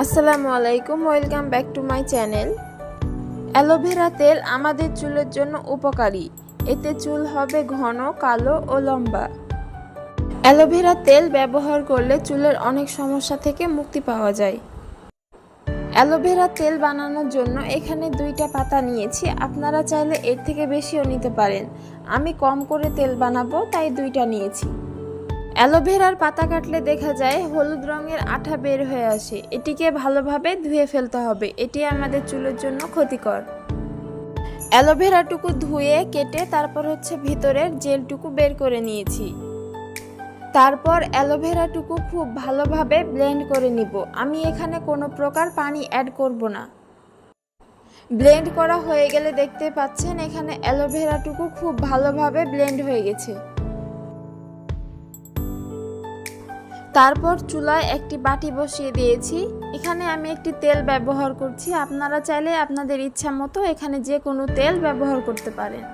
আসসালামু আলাইকুম, welcome back to my channel. Aloe vera তেল আমাদের চুলের জন্য উপকারী। এতে চুল হবে ঘন, কালো ও লম্বা। অ্যালোভেরা তেল ব্যবহার করলে চুলের অনেক সমস্যা থেকে মুক্তি পাওয়া যায়। অ্যালোভেরা তেল বানানোর জন্য এখানে 2টা পাতা নিয়েছি। আপনারা চাইলে এর থেকে বেশিও নিতে পারেন। আমি কম করে তেল বানাবো তাই 2টা নিয়েছি। অ্যালোভেরার পাতা কাটলে দেখা যায় হলুদ রঙের আঠা বের হয়ে আসে। এটিকে ভালোভাবে ধুয়ে ফেলতে হবে, এটি আমাদের চুলের জন্য ক্ষতিকর। অ্যালোভেরাটুকু ধুয়ে কেটে তারপর ভিতরের জেলটুকু বের করে নিয়েছি। তারপর অ্যালোভেরাটুকু খুব ভালোভাবে ব্লেন্ড করে নিব। আমি এখানে কোনো প্রকার পানি অ্যাড করব না। ব্লেন্ড করা হয়ে গেলে দেখতে পাচ্ছেন এখানে অ্যালোভেরাটুকু খুব ভালোভাবে ব্লেন্ড হয়ে গেছে। তারপর চুলায় একটি বাটি বসিয়ে দিয়েছি। এখানে আমি একটি তেল ব্যবহার করছি। আপনারা চাইলে আপনাদের ইচ্ছা মতো এখানে যে কোনো তেল ব্যবহার করতে পারেন।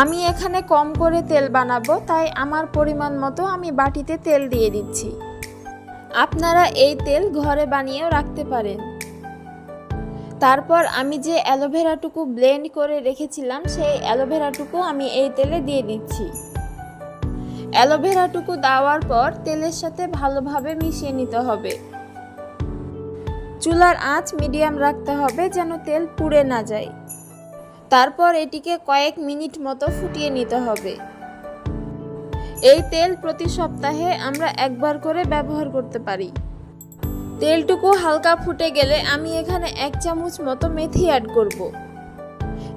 আমি এখানে কম করে তেল বানাবো, তাই আমার পরিমাণ মতো আমি বাটিতে তেল দিয়ে দিচ্ছি। আপনারা এই তেল ঘরে বানিয়েও রাখতে পারেন। তারপর আমি যে অ্যালোভেরাটুকু ব্লেন্ড করে রেখেছিলাম সেই অ্যালোভেরাটুকু আমি এই তেলে দিয়ে দিচ্ছি। অ্যালোভেরাটুকু দেওয়ার পর তেলের সাথে ভালোভাবে মিশিয়ে নিতে হবে। চুলার আঁচ মিডিয়াম রাখতে হবে যেন তেল পুড়ে না যায়। তারপর এটিকে কয়েক মিনিট মতো ফুটিয়ে নিতে হবে। এই তেল প্রতি সপ্তাহে আমরা একবার করে ব্যবহার করতে পারি। তেলটুকু হালকা ফুটে গেলে আমি এখানে 1 চামচ মতো মেথি অ্যাড করব।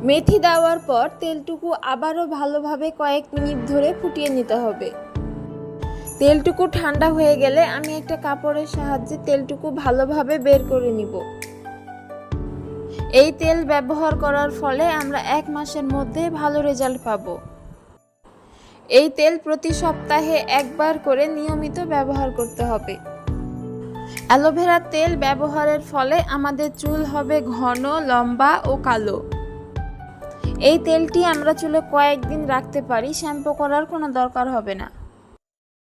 মেথি দেওয়ার পর তেলটুকু আবারও ভালোভাবে কয়েক মিনিট ধরে ফুটিয়ে নিতে হবে। তেলটুকু ঠান্ডা হয়ে গেলে আমি একটা কাপড়ের সাহায্যে তেলটুকু ভালোভাবে বের করে নিব। এই তেল ব্যবহার করার ফলে আমরা 1 মাসের মধ্যে ভালো রেজাল্ট পাব। এই তেল প্রতি সপ্তাহে একবার করে নিয়মিত ব্যবহার করতে হবে। অ্যালোভেরা তেল ব্যবহারের ফলে আমাদের চুল হবে ঘন, লম্বা ও কালো। এই তেলটি আমরা চুলে কয়েকদিন রাখতে পারি, শ্যাম্পু করার কোনো দরকার হবে না।